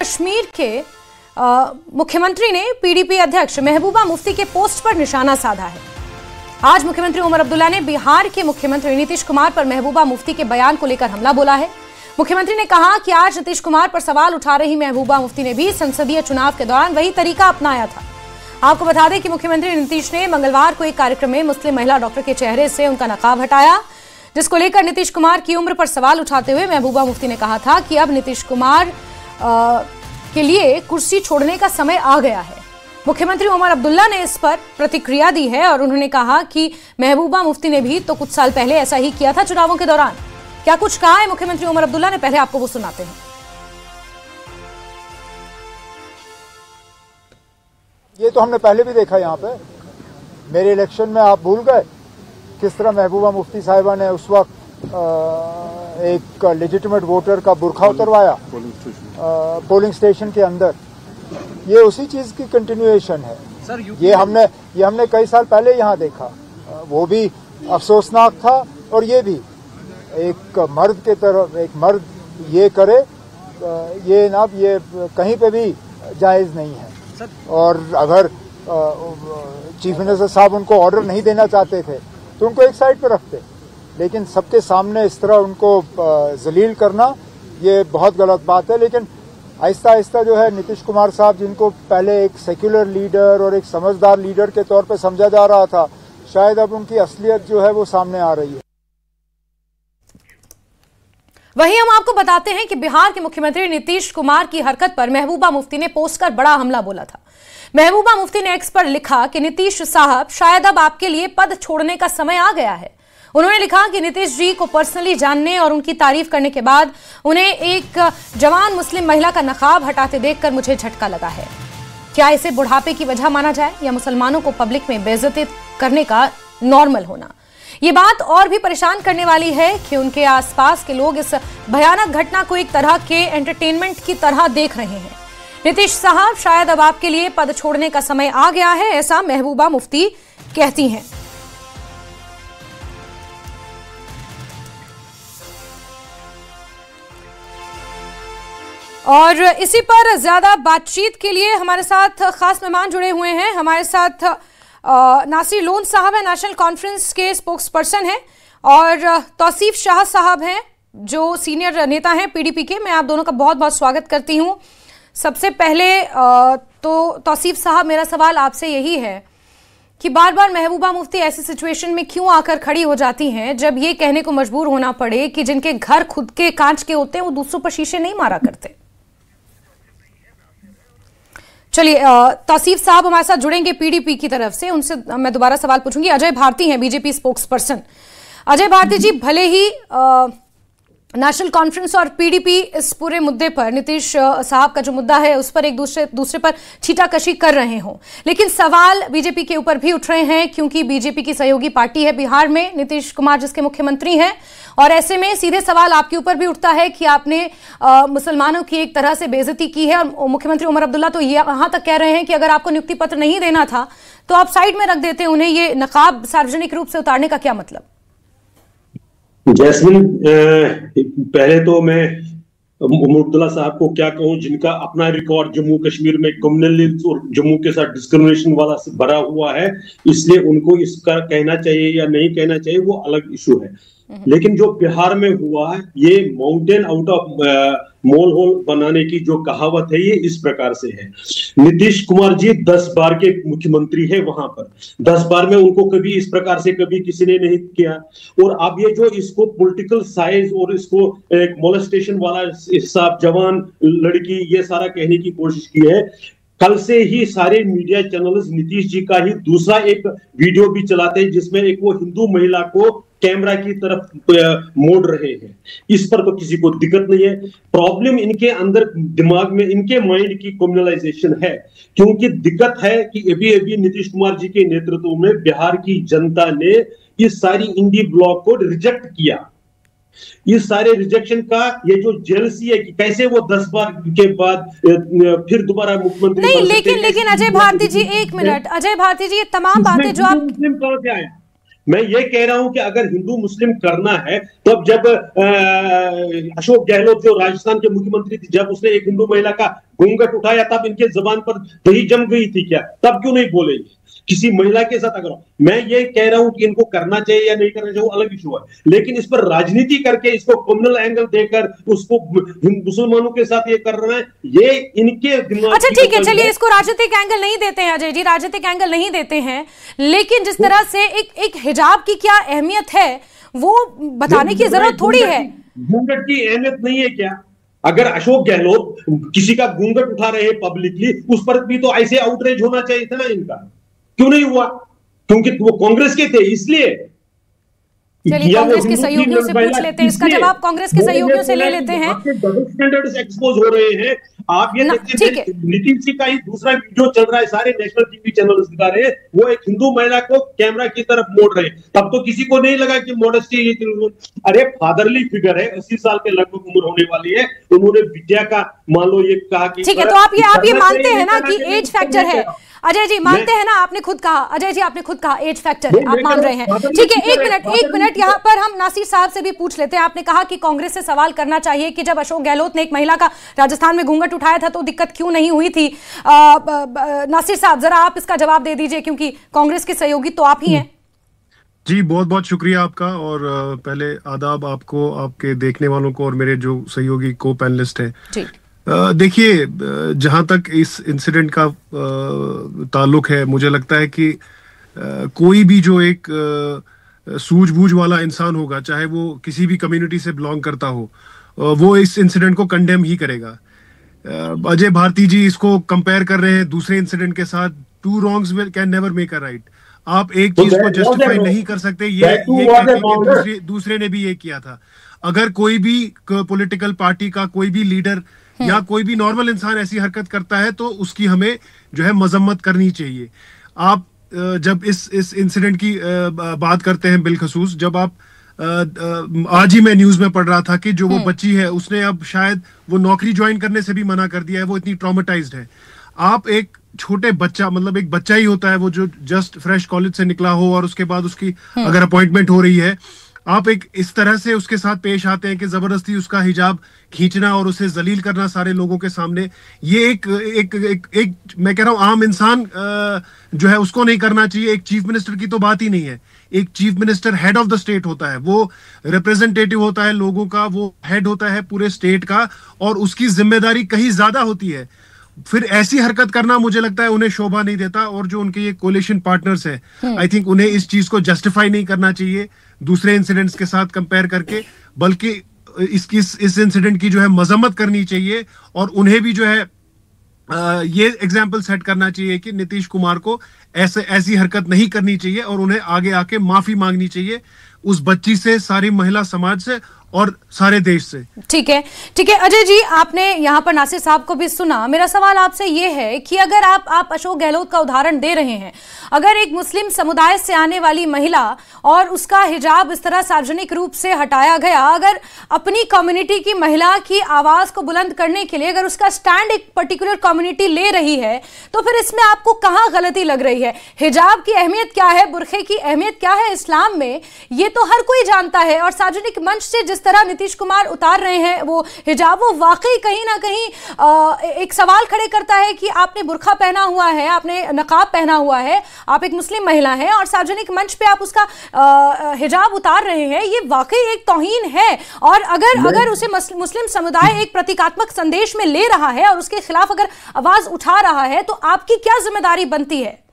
कश्मीर के मुख्यमंत्री ने पीडीपी अध्यक्ष महबूबा मुफ्ती के पोस्ट पर निशाना साधा है। आज मुख्यमंत्री उमर अब्दुल्ला ने बिहार के मुख्यमंत्री नीतीश कुमार पर महबूबा मुफ्ती के बयान को लेकर हमला बोला है। मुख्यमंत्री ने कहा कि आज नीतीश कुमार पर सवाल उठा रही महबूबा मुफ्ती ने भी संसदीय चुनाव के दौरान वही तरीका अपनाया था। आपको बता दें कि मुख्यमंत्री नीतीश ने मंगलवार को एक कार्यक्रम में मुस्लिम महिला डॉक्टर के चेहरे से उनका नकाब हटाया, जिसको लेकर नीतीश कुमार की उम्र पर सवाल उठाते हुए महबूबा मुफ्ती ने कहा था कि अब नीतीश कुमार के लिए कुर्सी छोड़ने का समय आ गया है। मुख्यमंत्री उमर अब्दुल्ला ने इस पर प्रतिक्रिया दी है और उन्होंने कहा कि महबूबा मुफ्ती ने भी तो कुछ साल पहले ऐसा ही किया था चुनावों के दौरान। क्या कुछ कहा है मुख्यमंत्री उमर अब्दुल्ला ने, पहले आपको वो सुनाते हैं। ये तो हमने पहले भी देखा यहाँ पे, मेरे इलेक्शन में आप भूल गए किस तरह महबूबा मुफ्ती साहिबा ने उस वक्त एक लेजिटिमेट वोटर का बुरखा उतरवाया पोलिंग स्टेशन के अंदर। ये उसी चीज की कंटिन्यूएशन है सर। ये हमने कई साल पहले यहाँ देखा, वो भी अफसोसनाक था। और ये भी एक मर्द के तरफ एक मर्द ये करे, ये ना ये कहीं पे भी जायज नहीं है। और अगर चीफ मिनिस्टर साहब उनको ऑर्डर नहीं देना चाहते थे तो उनको एक साइड पर रखते, लेकिन सबके सामने इस तरह उनको जलील करना ये बहुत गलत बात है। लेकिन आहिस्ता आहिस्ता जो है नीतीश कुमार साहब, जिनको पहले एक सेक्युलर लीडर और एक समझदार लीडर के तौर पे समझा जा रहा था, शायद अब उनकी असलियत जो है वो सामने आ रही है। वहीं हम आपको बताते हैं कि बिहार के मुख्यमंत्री नीतीश कुमार की हरकत पर महबूबा मुफ्ती ने पोस्ट कर बड़ा हमला बोला था। महबूबा मुफ्ती ने एक्स पर लिखा कि नीतीश साहब, शायद अब आपके लिए पद छोड़ने का समय आ गया है। उन्होंने लिखा कि नीतीश जी को पर्सनली जानने और उनकी तारीफ करने के बाद उन्हें एक जवान मुस्लिम महिला का नकाब हटाते देखकर मुझे झटका लगा है। क्या इसे बुढ़ापे की वजह माना जाए या मुसलमानों को पब्लिक में बेइज्जती करने का नॉर्मल होना? ये बात और भी परेशान करने वाली है कि उनके आसपास के लोग इस भयानक घटना को एक तरह के एंटरटेनमेंट की तरह देख रहे हैं। नीतीश साहब, शायद अब आपके लिए पद छोड़ने का समय आ गया है, ऐसा महबूबा मुफ्ती कहती हैं। और इसी पर ज्यादा बातचीत के लिए हमारे साथ खास मेहमान जुड़े हुए हैं। हमारे साथ नासिर लोन साहब हैं, नेशनल कॉन्फ्रेंस के स्पोक्स पर्सन हैं, और तौसीफ शाह साहब हैं जो सीनियर नेता हैं पीडीपी के। मैं आप दोनों का बहुत बहुत स्वागत करती हूं। सबसे पहले तो तौसीफ साहब, मेरा सवाल आपसे यही है कि बार बार महबूबा मुफ्ती ऐसी सिचुएशन में क्यों आकर खड़ी हो जाती हैं जब ये कहने को मजबूर होना पड़े कि जिनके घर खुद के कांच के होते हैं वो दूसरों पर शीशे नहीं मारा करते। चलिए, तौसीफ साहब हमारे साथ जुड़ेंगे पीडीपी की तरफ से, उनसे मैं दोबारा सवाल पूछूंगी। अजय भारती हैं, BJP spokesperson. Ajay Bharti ji, भले ही नेशनल कॉन्फ्रेंस और पीडीपी इस पूरे मुद्दे पर, नीतीश साहब का जो मुद्दा है उस पर एक दूसरे पर छीटाकशी कर रहे हों, लेकिन सवाल बीजेपी के ऊपर भी उठ रहे हैं क्योंकि बीजेपी की सहयोगी पार्टी है बिहार में, नीतीश कुमार जिसके मुख्यमंत्री हैं। और ऐसे में सीधे सवाल आपके ऊपर भी उठता है कि आपने मुसलमानों की एक तरह से बेइज्जती की है। और मुख्यमंत्री उमर अब्दुल्ला तो यहाँ तक कह रहे हैं कि अगर आपको नियुक्ति पत्र नहीं देना था तो आप साइड में रख देते उन्हें। ये नकाब सार्वजनिक रूप से उतारने का क्या मतलब? जैस्मिन, पहले तो मैं उमर अब्दुल्ला साहब को क्या कहूं, जिनका अपना रिकॉर्ड जम्मू कश्मीर में कम्युनलिज्म और जम्मू के साथ डिस्क्रिमिनेशन वाला से भरा हुआ है, इसलिए उनको इसका कहना चाहिए या नहीं कहना चाहिए वो अलग इशू है। लेकिन जो बिहार में हुआ है, ये mountain out of molehill बनाने की जो कहावत है, ये इस प्रकार से है। नीतीश कुमार जी 10 बार के मुख्यमंत्री है, वहां पर 10 बार में उनको कभी इस प्रकार से कभी किसी ने नहीं किया। और अब ये जो इसको पॉलिटिकल साइज और इसको एक मोलेस्टेशन वाला हिसाब, जवान लड़की, ये सारा कहने की कोशिश की है। कल से ही सारे मीडिया चैनल्स नीतीश जी का ही दूसरा एक वीडियो भी चलाते हैं जिसमें एक वो हिंदू महिला को कैमरा की तरफ मोड़ रहे हैं। इस पर तो किसी को दिक्कत नहीं है। प्रॉब्लम इनके अंदर दिमाग में, इनके माइंड की कम्युनलाइजेशन है, क्योंकि दिक्कत है कि अभी नीतीश कुमार जी के नेतृत्व में बिहार की जनता ने इस सारी इंडी ब्लॉक को रिजेक्ट किया। इस सारे रिजेक्शन का ये जो जेलसी है कि कैसे वो 10 बार के बाद फिर दोबारा मुख्यमंत्री नहीं, लेकिन अजय भारती जी, एक मिनट, अजय भारती जी, ये तमाम बातें जो आप मुस्लिम कहां से आए? मैं ये कह रहा हूं कि अगर हिंदू मुस्लिम करना है तो अब जब अशोक गहलोत जो राजस्थान के मुख्यमंत्री थे, जब उसने एक हिंदू महिला का घूंघट उठाया तब इनके जबान पर दही जम गई थी क्या? तब क्यों नहीं बोले? किसी महिला के साथ अगर मैं ये कह रहा हूं कि इनको करना चाहिए या नहीं करना चाहिए वो अलग इशू है, लेकिन इस पर राजनीति करके इसको कम्युनल एंगल देकर उसको मुसलमानों के साथ ये कर रहे हैं, ये इनके दिमाग। अच्छा ठीक है, चलिए इसको राजनीतिक एंगल नहीं देते हैं अजय जी, राजनीतिक एंगल नहीं देते हैं, लेकिन जिस तरह से एक हिजाब की क्या अहमियत है वो बताने की जरूरत थोड़ी है। घूंघट की अहमियत नहीं है क्या? अगर अशोक गहलोत किसी का घूंघट उठा रहे हैं पब्लिकली, उस पर भी तो ऐसे आउटरीच होना चाहिए था ना इनका, क्यों नहीं हुआ? क्योंकि वो कांग्रेस के थे इसलिए। चलिए कांग्रेस के सहयोगियों से पूछ लेते हैं, इसका जवाब कांग्रेस के सहयोगियों से ले लेते हैं। डबल स्टैंडर्ड्स एक्सपोज हो रहे हैं। आप ये देखते हैं नीतीश जी का ही दूसरा वीडियो चल रहा है, सारे नेशनल टीवी चैनल्स दिखा रहे हैं, वो एक हिंदू महिला को कैमरा की तरफ मोड़ रहे हैं। तब तो किसी को नहीं लगा कि मॉडेस्टी, अरे फादरली फिगर है, 80 साल के लगभग उम्र होने वाली है, उन्होंने विद्या का मान लो ये कहा कि ठीक है, तो आप ये मानते हैं ना कि एज फैक्टर है? अजय जी मानते हैं ना, आपने खुद कहा, अजय जी आपने खुद कहा एज फैक्टर है, आप मान रहे हैं। ठीक है, एक मिनट यहाँ पर हम नासिर साहब से भी पूछ लेते हैं। आपने कहा कि कांग्रेस से सवाल करना चाहिए कि जब अशोक गहलोत ने एक महिला का राजस्थान में घूंघट उठाया था तो दिक्कत क्यों नहीं हुई थी। नासिर साहब जरा आप इसका जवाब दे दीजिए, क्योंकि कांग्रेस के सहयोगी तो आप ही हैं। जी बहुत बहुत शुक्रिया आपका, और पहले आदाब आपको, आपके देखने वालों को और मेरे जो सहयोगी को पैनलिस्ट हैं। देखिए, जहां तक इस इंसिडेंट का ताल्लुक है, मुझे लगता है कि कोई भी जो एक सूझबूझ वाला इंसान होगा, चाहे वो किसी भी कम्युनिटी से बिलोंग करता हो, वो इस इंसिडेंट को कंडेम ही करेगा। अजय भारती जी इसको कंपेयर कर रहे हैं दूसरे इंसिडेंट के साथ। Two wrongs can never make a right. आप एक चीज को जस्टिफाई नहीं कर सकते ये कि दूसरे ने भी ये किया था। अगर कोई भी पॉलिटिकल पार्टी का कोई भी लीडर या कोई भी नॉर्मल इंसान ऐसी हरकत करता है तो उसकी हमें जो है मजम्मत करनी चाहिए। आप जब इस इंसिडेंट की बात करते हैं बिलखसूस, जब आप आज ही मैं न्यूज में पढ़ रहा था कि जो वो बच्ची है उसने अब शायद वो नौकरी ज्वाइन करने से भी मना कर दिया है, वो इतनी ट्रॉमेटाइज्ड है। आप एक छोटे बच्चा, मतलब एक बच्चा ही होता है वो जो जस्ट फ्रेश कॉलेज से निकला हो और उसके बाद उसकी अगर अपॉइंटमेंट हो रही है, आप एक इस तरह से उसके साथ पेश आते हैं कि जबरदस्ती उसका हिजाब खींचना और उसे जलील करना सारे लोगों के सामने, ये एक मैं कह रहा हूं आम इंसान जो है उसको नहीं करना चाहिए। एक चीफ मिनिस्टर की तो बात ही नहीं है। एक chief minister head of the state होता है, वो रिप्रेजेंटेटिव होता है लोगों का, वो हेड होता है पूरे स्टेट का, और उसकी जिम्मेदारी कहीं ज्यादा होती है। फिर ऐसी हरकत करना मुझे लगता है उन्हें शोभा नहीं देता, और जो उनके ये कोलिशन पार्टनर्स हैं, आई थिंक उन्हें इस चीज को जस्टिफाई नहीं करना चाहिए दूसरे इंसिडेंट्स के साथ कंपेयर करके, बल्कि इस इंसिडेंट की जो है मजम्मत करनी चाहिए, और उन्हें भी जो है ये एग्जाम्पल सेट करना चाहिए कि नीतीश कुमार को ऐसी हरकत नहीं करनी चाहिए, और उन्हें आगे आके माफी मांगनी चाहिए उस बच्ची से, सारी महिला समाज से और सारे देश से। ठीक है अजय जी, आपने यहाँ पर नासिर साहब को भी सुना। मेरा सवाल आपसे ये है कि अगर आप अशोक गहलोत का उदाहरण दे रहे हैं, अगर एक मुस्लिम समुदाय से आने वाली महिला और उसका हिजाब इस तरह सार्वजनिक रूप से हटाया गया, अगर अपनी कम्युनिटी की महिला की आवाज को बुलंद करने के लिए अगर उसका स्टैंड एक पर्टिकुलर कम्युनिटी ले रही है, तो फिर इसमें आपको कहाँ गलती लग रही है? हिजाब की अहमियत क्या है, बुरखे की अहमियत क्या है इस्लाम में, ये तो हर कोई जानता है। और सार्वजनिक मंच से जिस तरह नीतीश कुमार उतार रहे हैं वो हिजाब, वो वाकई कहीं ना कहीं एक सवाल खड़े करता है कि आपने बुरखा पहना हुआ है, आपने नकाब पहना हुआ है, आप एक मुस्लिम महिला हैं और सार्वजनिक मंच पे आप उसका हिजाब उतार रहे हैं, ये वाकई एक तौहीन है। और अगर उसे मुस्लिम समुदाय एक प्रतीकात्मक संदेश में ले रहा है और उसके खिलाफ अगर आवाज उठा रहा है, तो आपकी क्या जिम्मेदारी बनती है?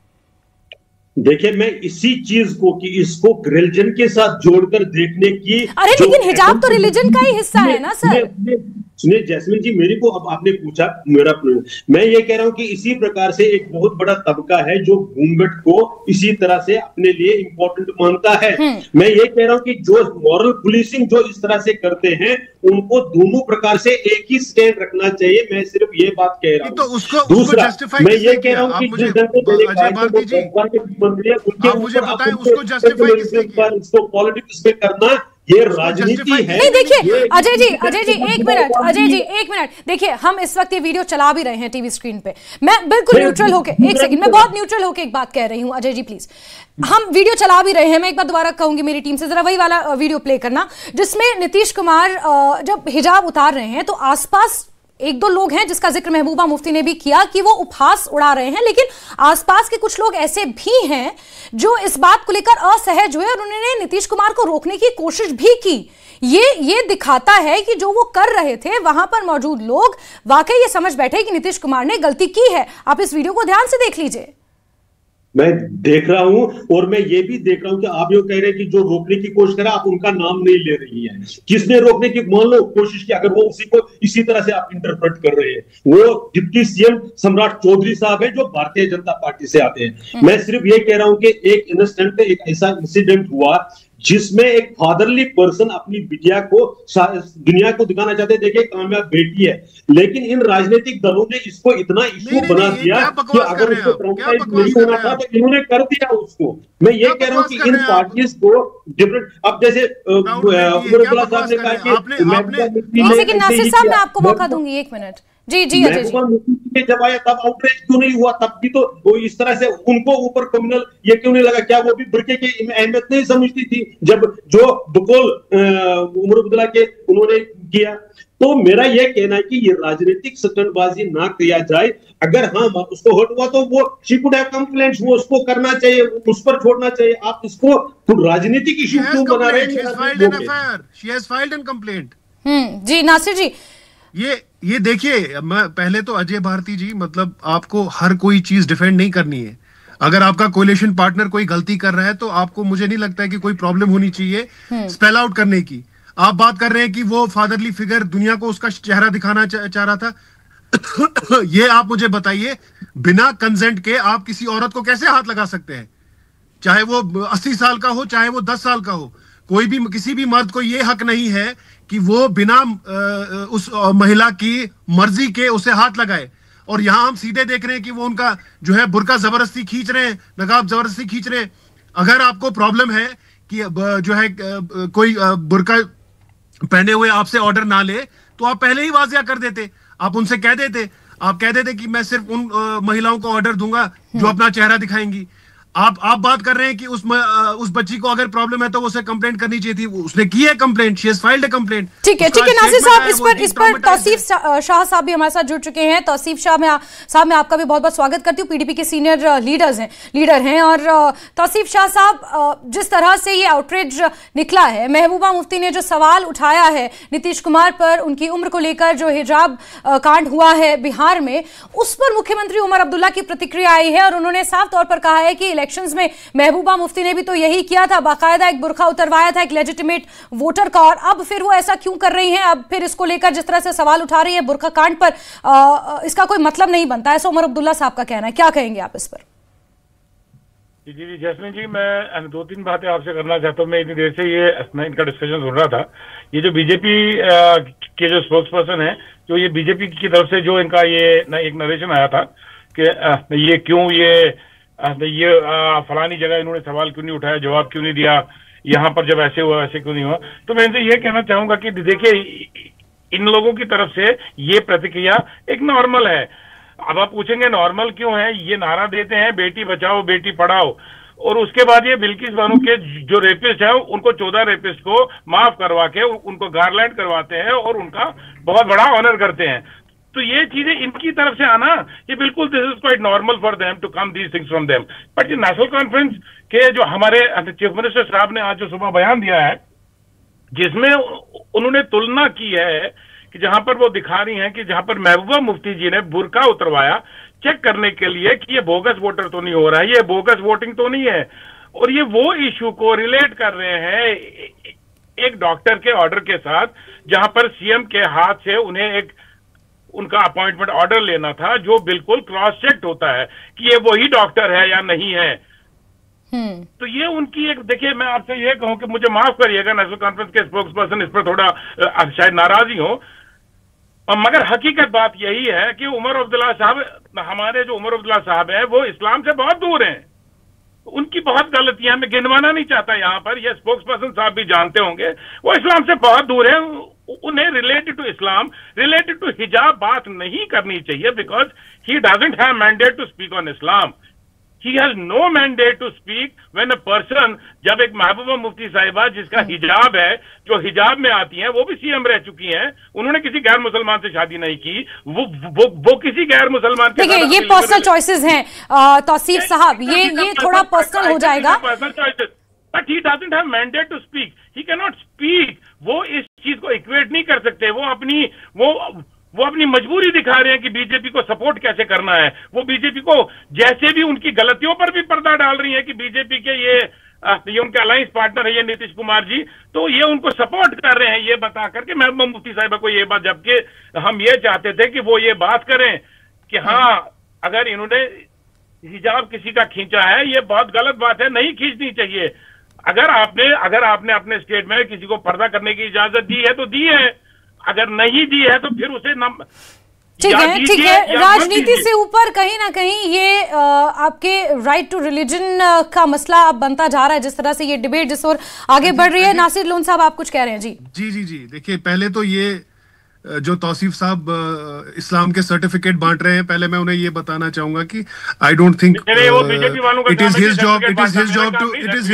देखिए, मैं इसी चीज को कि इसको रिलीजन के साथ जोड़कर देखने की, अरे लेकिन हिजाब तो रिलीजन का ही हिस्सा है ना सर। सुनिए जैस्मिन जी, मेरे को अब आपने पूछा मेरा, मैं ये कह रहा हूं कि इसी प्रकार से एक बहुत बड़ा तबका है जो घूंघट को इसी तरह से अपने लिए इंपॉर्टेंट मानता है। मैं ये कह रहा हूं कि जो मॉरल पुलिसिंग जो इस तरह से करते हैं, उनको दोनों प्रकार से एक ही स्टैंड रखना चाहिए। मैं सिर्फ ये बात कह रहा हूं। तो उसको दूसरा, मैं ये कह रहा हूं कि उसको पॉलिटिक्स में करना ये राजनीति है। नहीं देखिए अजय जी एक मिनट देखिए, हम इस वक्त ये वीडियो चला भी रहे हैं टीवी स्क्रीन पे। मैं बिल्कुल न्यूट्रल होके, एक सेकंड, मैं बहुत न्यूट्रल होके एक बात कह रही हूं। अजय जी प्लीज, हम वीडियो चला भी रहे हैं। मैं एक बार दोबारा कहूंगी मेरी टीम से जरा वही वाला वीडियो प्ले करना जिसमें नीतीश कुमार जब हिजाब उतार रहे हैं तो आसपास एक दो लोग हैं जिसका जिक्र महबूबा मुफ्ती ने भी किया कि वो उपहास उड़ा रहे हैं, लेकिन आसपास के कुछ लोग ऐसे भी हैं जो इस बात को लेकर असहज हुए और उन्होंने नीतीश कुमार को रोकने की कोशिश भी की। ये दिखाता है कि जो वो कर रहे थे वहां पर मौजूद लोग वाकई ये समझ बैठे कि नीतीश कुमार ने गलती की है। आप इस वीडियो को ध्यान से देख लीजिए। मैं देख रहा हूं और मैं ये भी देख रहा हूं कि आप जो कह रहे हैं कि जो रोकने की कोशिश करे, आप उनका नाम नहीं ले रही हैं। किसने रोकने की मान लो कोशिश की, अगर वो उसी को इसी तरह से आप इंटरप्रेट कर रहे हैं, वो डिप्टी सीएम सम्राट चौधरी साहब है जो भारतीय जनता पार्टी से आते हैं। मैं सिर्फ ये कह रहा हूं कि एक इंस्टेंट पे एक ऐसा इंसिडेंट हुआ जिसमें एक फादरली पर्सन अपनी बिटिया को दुनिया को दिखाना चाहते, देखिए कामयाब बेटी है, लेकिन इन राजनीतिक दलों ने इसको इतना इशू बना दिया कि अगर उसको ट्रांसफाइज नहीं होना था तो इन्होंने कर दिया उसको। मैं ये कह रहा हूं कि इन पार्टीज को डिफरेंट, अब जैसे उमर अब्दुल्ला साहब ने कहा कि नासिर साहब मैं आपको मौका दूंगी, 1 मिनट। जी जी अजय जी, जब आया तब आउटरीच क्यों नहीं हुआ? तब भी तो वो इस तरह से उनको ऊपर कम्युनल ये क्यों नहीं लगा? क्या वो भी बुर्के की अहमियत नहीं समझती थी जब जो बकौल उमर अब्दुल्ला के उन्होंने किया? तो मेरा ये कहना है कि ये राजनीतिक स्टंटबाजी ना किया जाए। अगर हाँ उसको हर्ट हुआ तो वो शी कुड हैव कंप्लेंट्स, वो उसको करना चाहिए, उस पर छोड़ना चाहिए। आप इसको राजनीतिक इशू क्यों बना रहे हैं? जी नासिर जी, ये देखिए, मैं पहले तो अजय भारती जी, मतलब आपको हर कोई चीज डिफेंड नहीं करनी है। अगर आपका कोलिशन पार्टनर कोई गलती कर रहा है तो आपको, मुझे नहीं लगता है कि कोई प्रॉब्लम होनी चाहिए स्पेल आउट करने की। आप बात कर रहे हैं कि वो फादरली फिगर दुनिया को उसका चेहरा दिखाना चाह रहा था। ये आप मुझे बताइए, बिना कंसेंट के आप किसी औरत को कैसे हाथ लगा सकते हैं? चाहे वो 80 साल का हो, चाहे वो 10 साल का हो, कोई भी किसी भी मर्द को ये हक नहीं है कि वो बिना उस महिला की मर्जी के उसे हाथ लगाए। और यहां हम सीधे देख रहे हैं कि वो उनका जो है बुर्का जबरदस्ती खींच रहे हैं, नकाब जबरदस्ती खींच रहे हैं। अगर आपको प्रॉब्लम है कि जो है कोई बुर्का पहने हुए आपसे ऑर्डर ना ले तो आप पहले ही वाजिया कर देते। आप उनसे कह देते, आप कह देते कि मैं सिर्फ उन महिलाओं को ऑर्डर दूंगा जो अपना चेहरा दिखाएंगी। आप बात कर रहे हैं कि उस बच्ची को अगर प्रॉब्लम है तो उसे कंप्लेंट करनी चाहिए थी। उसने की है complaint, she has filed a complaint. ठीक है नासिर साहब, इस पर तौसीफ शाह साहब भी हमारे साथ जुड़ चुके हैं। तौसीफ शाह साहब, मैं आपका भी बहुत बहुत स्वागत करती हूँ। पीडीपी के सीनियर लीडर हैं। और तौसीफ शाह साहब, जिस तरह से ये आउटरीच निकला है, महबूबा मुफ्ती ने जो सवाल उठाया है नीतीश कुमार पर, उनकी उम्र को लेकर जो हिजाब कांड हुआ है बिहार में, उस पर मुख्यमंत्री उमर अब्दुल्ला की प्रतिक्रिया आई है और उन्होंने साफ तौर पर कहा है कि इलेक्शंस में महबूबा मुफ्ती ने भी तो यही किया था, बाकायदा एक बुर्का उतरवाया था एक लेजिटिमेट वोटर का, और अब फिर वो ऐसा क्यों कर रही हैं? अब फिर इसको लेकर जिस तरह से सवाल उठा रही है बुर्का कांड पर, इसका कोई मतलब नहीं बनता, ऐसा उमर अब्दुल्ला साहब का कहना है। क्या कहेंगे आप इस पर? जी जैस्मिन जी, मैं 2-3 बातें आपसे करना चाहता हूँ। मैं इतनी देर से मैं इनका डिस्कशन सुन रहा था। ये जो बीजेपी के जो स्पोक्स पर्सन है, जो ये बीजेपी की तरफ से जो इनका ये एक नरेशन आया था कि ये क्यों ये फलानी जगह इन्होंने सवाल क्यों नहीं उठाया, जवाब क्यों नहीं दिया, यहाँ पर जब ऐसे हुआ वैसे क्यों नहीं हुआ। तो मैं इनसे ये कहना चाहूंगा कि देखिए, इन लोगों की तरफ से ये प्रतिक्रिया एक नॉर्मल है। अब आप पूछेंगे नॉर्मल क्यों है? ये नारा देते हैं बेटी बचाओ बेटी पढ़ाओ, और उसके बाद ये बिल्किस बानो के जो रेपिस्ट है उनको 14 रेपिस्ट को माफ करवा के उनको गारलैंड करवाते हैं और उनका बहुत बड़ा ऑनर करते हैं। तो ये चीजें इनकी तरफ से आना, ये बिल्कुल this is quite normal for them to come these things from them. But ये नेशनल कॉन्फ्रेंस के जो हमारे चीफ मिनिस्टर साहब ने आज जो सुबह बयान दिया है, जिसमें उन्होंने तुलना की है कि जहां पर वो दिखा रही हैं कि जहां पर महबूबा मुफ्ती जी ने बुर्का उतरवाया चेक करने के लिए कि ये बोगस वोटर तो नहीं हो रहा है, ये बोगस वोटिंग तो नहीं है, और ये वो इशू को रिलेट कर रहे हैं एक डॉक्टर के ऑर्डर के साथ, जहां पर सीएम के हाथ से उन्हें एक उनका अपॉइंटमेंट ऑर्डर लेना था, जो बिल्कुल क्रॉस चेक्ड होता है कि ये वही डॉक्टर है या नहीं है। तो ये उनकी एक, देखिए मैं आपसे ये कहूं कि मुझे माफ करिएगा, नेशनल कॉन्फ्रेंस के स्पोक्स पर्सन इस पर थोड़ा शायद नाराजी हो, मगर हकीकत बात यही है कि उमर अब्दुल्ला साहब, हमारे जो उमर अब्दुल्ला साहब है, वो इस्लाम से बहुत दूर हैं। उनकी बहुत गलतियां, मैं गिनवाना नहीं चाहता यहाँ पर, ये स्पोक्स पर्सन साहब भी जानते होंगे, वो इस्लाम से बहुत दूर है। उन्हें related to Islam, related to हिजाब बात नहीं करनी चाहिए, because he doesn't have mandate to speak on Islam. He has no mandate to speak when a person, जब एक महबूबा मुफ्ती साहिबा जिसका हिजाब है, जो हिजाब में आती हैं, वो भी सीएम रह चुकी हैं, उन्होंने किसी गैर मुसलमान से शादी नहीं की, वो किसी गैर मुसलमान के देखिए ये पर्सनल चॉइसेस हैं तौसीफ साहब, ये थोड़ा पर्सनल हो जाएगा। Personal choices, but he doesn't have mandate to speak, he can not speak. वो इस चीज को इक्वेट नहीं कर सकते। वो अपनी मजबूरी दिखा रहे हैं कि बीजेपी को सपोर्ट कैसे करना है। वो बीजेपी को जैसे भी उनकी गलतियों पर भी पर्दा डाल रही है कि बीजेपी के ये उनके अलायंस पार्टनर है ये नीतीश कुमार जी, तो ये उनको सपोर्ट कर रहे हैं ये बता करके महबूबा मुफ्ती साहिबा को ये बात, जबकि हम ये चाहते थे कि वो ये बात करें कि हाँ अगर इन्होंने हिजाब किसी का खींचा है ये बहुत गलत बात है, नहीं खींचनी चाहिए। अगर आपने अपने स्टेट में किसी को पर्दा करने की इजाजत दी है तो दी है, अगर नहीं दी है तो फिर उसे ठीक है। राजनीति से ऊपर कहीं ना कहीं ये आपके राइट टू रिलीजन का मसला अब बनता जा रहा है, जिस तरह से ये डिबेट जिस ओर आगे बढ़ रही है। नासिर लोन साहब आप कुछ कह रहे हैं? जी। देखिए पहले तो ये जो तौसीफ साहब इस्लाम के सर्टिफिकेट बांट रहे हैं, पहले मैं उन्हें ये बताना चाहूंगा कि I don't think it is his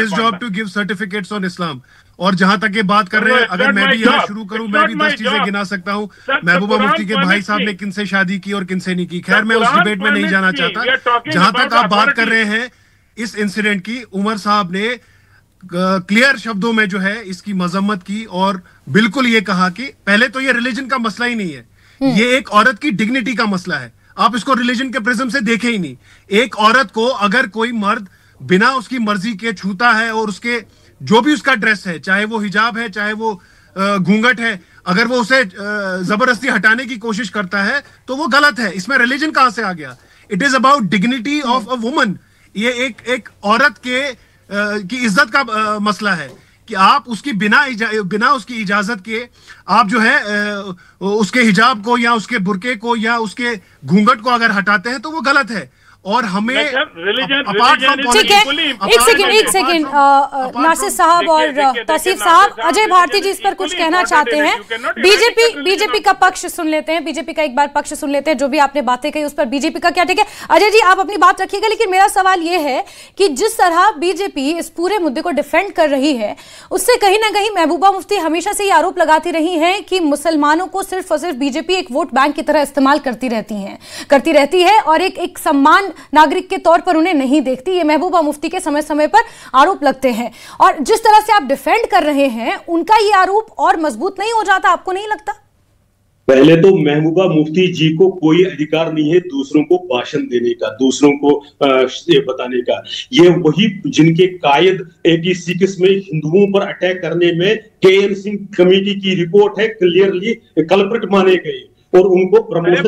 job to give certificates on Islam. और जहां तक ये बात कर रहे हैं, अगर मैं भी यहाँ शुरू करूं, मैं भी 10 चीजें गिना सकता हूं महबूबा मुफ्ती के भाई साहब ने किनसे शादी की और किनसे नहीं की। खैर मैं उस डिबेट में नहीं जाना चाहता। जहां तक आप बात कर रहे हैं इस इंसिडेंट की, उमर साहब ने क्लियर शब्दों में जो है इसकी मजम्मत की और बिल्कुल ये कहा कि पहले तो ये रिलीजन का मसला ही नहीं है, ये एक औरत की डिग्निटी का मसला है। आप इसको रिलीजन के प्रिज्म से देखें ही नहीं। एक औरत को अगर कोई मर्द बिना उसकी मर्जी के छूता है और उसके जो भी उसका ड्रेस है, चाहे वो हिजाब है चाहे वो घूंघट है, अगर वो उसे जबरदस्ती हटाने की कोशिश करता है तो वो गलत है। इसमें रिलीजन कहां से आ गया? It is about dignity of a woman. ये एक औरत की इज्जत का मसला है कि आप उसकी बिना उसकी इजाजत के आप जो है उसके हिजाब को या उसके बुरके को या उसके घूंघट को अगर हटाते हैं तो वो गलत है। और हमें ठीक है, एक सेकेंड नासिर साहब और तौसीफ साहब, अजय भारती जी इस पर कुछ कहना चाहते हैं। बीजेपी का पक्ष सुन लेते हैं, बीजेपी का एक बार पक्ष सुन लेते हैं। जो भी आपने बातें कही उस पर बीजेपी का क्या ठीक है? अजय जी आप अपनी बात रखिएगा, लेकिन मेरा सवाल यह है कि जिस तरह बीजेपी इस पूरे मुद्दे को डिफेंड कर रही है, उससे कहीं ना कहीं महबूबा मुफ्ती हमेशा से ये आरोप लगाती रही है कि मुसलमानों को सिर्फ और सिर्फ बीजेपी एक वोट बैंक की तरह इस्तेमाल करती रहती है और एक सम्मान नागरिक के तौर पर उन्हें नहीं देखती। ये महबूबा मुफ्ती के समय समय पर आरोप लगते हैं और जिस तरह से आप डिफेंड कर रहे हैं उनका ये आरोप और मजबूत नहीं हो जाता, आपको नहीं लगता? पहले तो महबूबा मुफ्ती जी को कोई अधिकार नहीं है दूसरों को भाषण देने का, दूसरों को बताने का। ये वही जिनके कायद 86 में हिंदुओं पर अटैक करने में KN सिंह कमेटी की रिपोर्ट है, क्लियरली कल्प्रिट माने गए और उनको प्रमोशन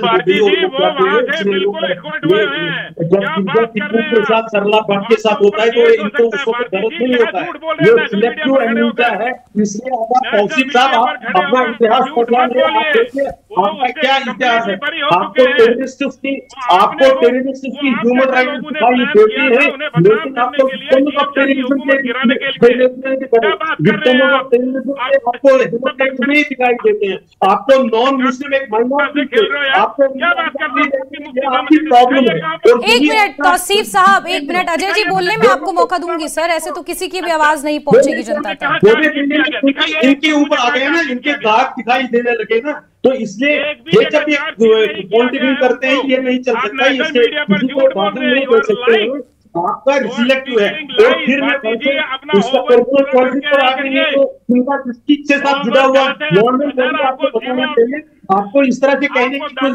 के साथ सरला भट्ट के साथ होता है तो इनको उसको गलत नहीं होता है। ये सिलेक्टिव एमनेस्टी है। इसलिए तौसीफ साहब आप अपना इतिहास पढ़ना है, आप देखिए आपका क्या इतिहास है। आपको टेररिस्ट की ह्यूमन राइट दिखाई देती है, लेकिन आपको विक्टिम ऑफ टेररिज्म आपको ह्यूमन राइट नहीं दिखाई देते हैं। आपको नॉन मुस्लिम एक एक मिनट तौसीफ साहब, एक मिनट अजय जी बोलने में आपको मौका दूंगी सर, ऐसे तो किसी की भी आवाज नहीं पहुंचेगी जनता तक। इनके ऊपर आ गए ना, इनके दाग दिखाई देने लगे ना, तो इसलिए ये जब ये कंटिन्यू करते हैं ये नहीं चल सकता, इससे किसी को बात नहीं कर सकते हैं। आपका सिलेक्टिव है और फिर मैं उसका पर्सनल पॉलिटिक्स पर आ गई है तो उनका किसकी से साथ जुड़ा हुआ नॉर्मल आपको बताना चाहिए। आपको इस तरह से कहने की कोई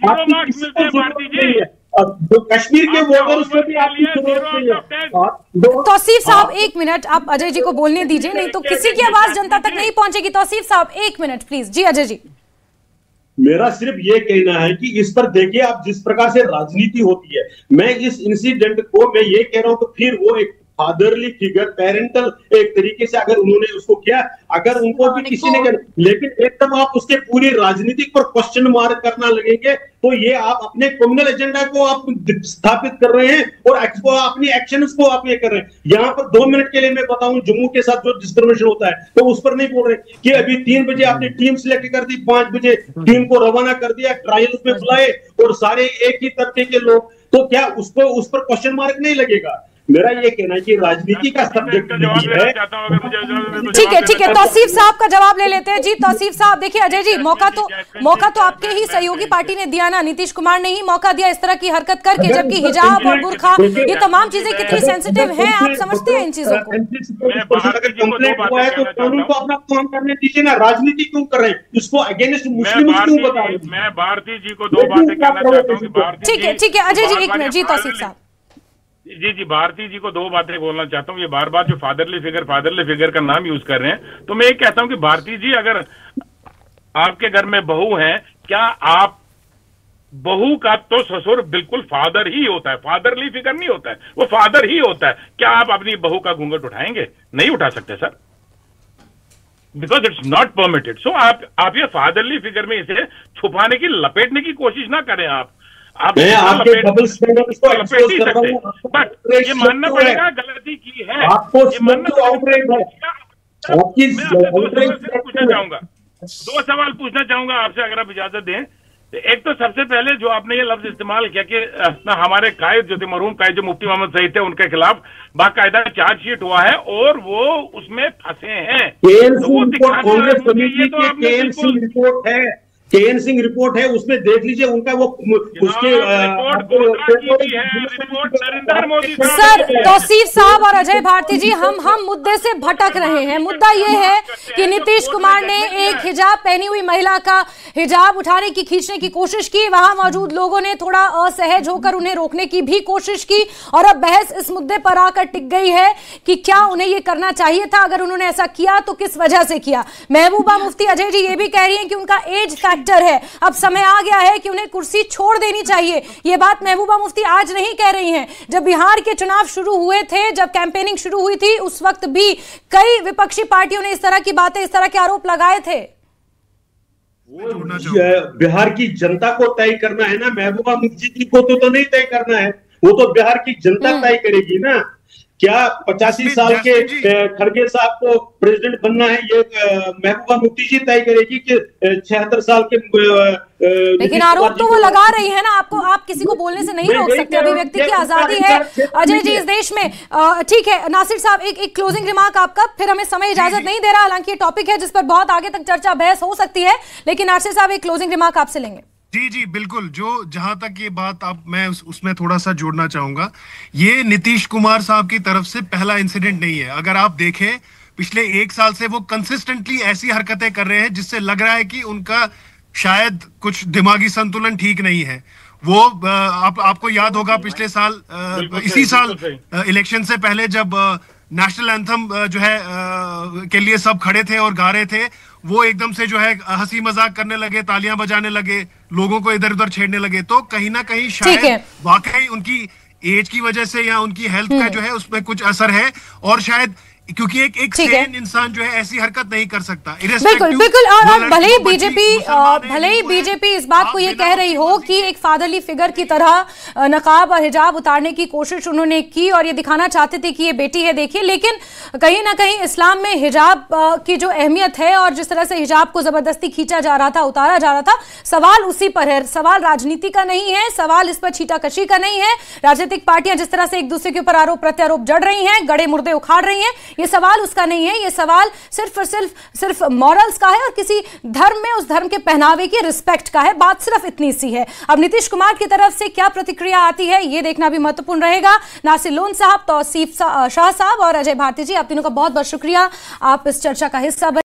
आपकी किसी को जरूरत नहीं है। जो कश्मीर के वोटर उसमें भी आपकी जरूरत नहीं है। तौसीफ साहब एक मिनट, आप अजय जी को बोलने दीजिए, नहीं तो किसी की आवाज जनता तक नहीं पहुंचेगी। तौसीफ साहब एक मिनट प्लीज। जी अजय जी, मेरा सिर्फ ये कहना है कि इस पर देखिए आप जिस प्रकार से राजनीति होती है, मैं इस इंसिडेंट को मैं ये कह रहा हूं तो फिर वो एक फादरली फिगर, पेरेंटल एक तरीके से अगर उन्होंने उसको किया, अगर उनको भी किसी ने किया, लेकिन एकदम आप उसके पूरी राजनीतिक पर क्वेश्चन मार्क करना लगेंगे तो ये आप अपने कम्युनल एजेंडा को आप स्थापित कर रहे हैं और अपनी एक्शंस को आप ये कर रहे हैं। यहाँ पर 2 मिनट के लिए मैं बताऊं, जम्मू के साथ जो डिस्क्रिमिनेशन होता है तो उस पर नहीं बोल रहे कि अभी 3 बजे आपने टीम सिलेक्ट कर दी, 5 बजे टीम को रवाना कर दिया, ट्रायल्स में बुलाए और सारे एक ही तबके के लोग, तो क्या उस पर क्वेश्चन मार्क नहीं लगेगा? मेरा ये कहना है कि राजनीति का सब्जेक्ट है। ठीक है, तौसीफ साहब का जवाब ले लेते हैं। जी तौसीफ साहब, देखिए अजय जी, मौका तो आपके ही सहयोगी पार्टी ने दिया ना, नीतीश कुमार ने ही मौका दिया इस तरह की हरकत करके, जबकि हिजाब और बुर्खा ये तमाम चीजें कितनी सेंसिटिव हैं, आप समझते हैं इन चीजों को? कंप्लेंट हुआ है तो कानून को अपना काम करने दीजिए ना, राजनीति क्यों कर रहे हैं? इसको अगेंस्ट मुस्लिम क्यों बता रहे हैं? मैं भारती जी को 2 बातें कहना चाहता हूँ। ठीक है अजय जी, 1 मिनट। जी तौसीफ साहब। जी भारती जी को 2 बातें बोलना चाहता हूँ। ये बार बार जो फादरली फिगर का नाम यूज कर रहे हैं, तो मैं ये कहता हूँ कि भारती जी, अगर आपके घर में बहू है, क्या आप बहू का तो ससुर बिल्कुल फादर ही होता है, फादरली फिगर नहीं होता है, वो फादर ही होता है। क्या आप अपनी बहू का घूंघट उठाएंगे? नहीं उठा सकते sir, because it's not permitted. So आप ये फादरली फिगर में इसे छुपाने की, लपेटने की कोशिश ना करें। मैं आपके डबल स्टैंडर्ड्स को एक्सपोज कर रहा हूं, बट ये मानना पड़ेगा गलती की है, आपको ये मानना आउटरेज है। आपकी पूछना चाहूंगा, 2 सवाल पूछना चाहूंगा आपसे, अगर आप इजाजत दें। एक तो सबसे पहले जो आपने ये लफ्ज इस्तेमाल किया कि हमारे कायद जो थे, मरहूम कायद जो मुफ्ती मोहम्मद सईद थे, उनके खिलाफ बाकायदा चार्जशीट हुआ है और वो उसमें फंसे हैं। केएन सिंह रिपोर्ट है, उसमें देख लीजिए उनका वो उसके सर तौसीफ साहब और अजय भारती जी, हम मुद्दे से भटक रहे हैं। मुद्दा ये है कि नीतीश कुमार ने एक हिजाब पहनी हुई महिला का हिजाब उठाने की, खींचने की कोशिश की, वहां मौजूद लोगों ने थोड़ा असहज होकर उन्हें रोकने की भी कोशिश की, और अब बहस इस मुद्दे पर आकर टिक गई है कि क्या उन्हें ये करना चाहिए था, अगर उन्होंने ऐसा किया तो किस वजह से किया। महबूबा मुफ्ती अजय जी ये भी कह रही हैं कि उनका एज है, अब समय आ गया है कि उन्हें कुर्सी छोड़ देनी चाहिए। ये बात महबूबा मुफ्ती आज नहीं कह रही हैं, जब बिहार के चुनाव शुरू हुए थे, जब कैंपेनिंग शुरू हुई थी, उस वक्त भी कई विपक्षी पार्टियों ने इस तरह की बातें, इस तरह के आरोप लगाए थे। बिहार की जनता को तय करना है ना, महबूबा मुफ्ती जी को तो नहीं तय करना है, वो तो बिहार की जनता तय करेगी ना। क्या 85 साल के खड़गे साहब को प्रेसिडेंट बनना है, ये महबूबा मुफ्ती जी तय करेगी कि 76 साल के लेकिन आरोप तो वो लगा रही है ना, आपको, आप किसी को बोलने से नहीं रोक सकते, अभिव्यक्ति की आजादी है अजय जी इस देश में। ठीक है नासिर साहब, एक क्लोजिंग रिमार्क आपका, फिर हमें समय इजाजत नहीं दे रहा, हालांकि ये टॉपिक है जिस पर बहुत आगे तक चर्चा बहस हो सकती है, लेकिन नासिर साहब एक क्लोजिंग रिमार्क आपसे लेंगे। जी बिल्कुल, जहां तक ये बात मैं उसमें थोड़ा सा जोड़ना चाहूंगा, ये नीतीश कुमार साहब की तरफ से पहला इंसिडेंट नहीं है। अगर आप देखें पिछले 1 साल से वो कंसिस्टेंटली ऐसी हरकतें कर रहे हैं जिससे लग रहा है कि उनका शायद कुछ दिमागी संतुलन ठीक नहीं है। वो आपको याद होगा पिछले साल, इसी साल इलेक्शन से पहले, जब नेशनल एंथम जो है के लिए सब खड़े थे और गा रहे थे, वो एकदम से जो है हंसी मजाक करने लगे, तालियां बजाने लगे, लोगों को इधर उधर छेड़ने लगे। तो कहीं ना कहीं शायद वाकई उनकी एज की वजह से या उनकी हेल्थ का जो है उसमें कुछ असर है, और शायद क्योंकि एक सेन इंसान जो है ऐसी हरकत नहीं कर सकता। बिल्कुल। और भले ही बीजेपी इस बात को ये कह रही हो कि एक फादरली फिगर की तरह नकाब और हिजाब उतारने की कोशिश उन्होंने की और ये दिखाना चाहते थे कि ये बेटी है, देखिए, लेकिन कहीं ना कहीं इस्लाम में हिजाब की जो अहमियत है और जिस तरह से हिजाब को जबरदस्ती खींचा जा रहा था, उतारा जा रहा था, सवाल उसी पर है। सवाल राजनीति का नहीं है, सवाल इस पर छीटाकशी का नहीं है। राजनीतिक पार्टियां जिस तरह से एक दूसरे के ऊपर आरोप प्रत्यारोप जड़ रही हैं, गड़े मुर्दे उखाड़ रही हैं, ये सवाल उसका नहीं है। ये सवाल सिर्फ और सिर्फ मॉरल्स का है और किसी धर्म में उस धर्म के पहनावे की रिस्पेक्ट का है। बात सिर्फ इतनी सी है। अब नीतीश कुमार की तरफ से क्या प्रतिक्रिया आती है ये देखना भी महत्वपूर्ण रहेगा। नासिर लोन साहब, तौसीफ शाह साहब और अजय भारती जी, आप तीनों का बहुत बहुत शुक्रिया, आप इस चर्चा का हिस्सा बने।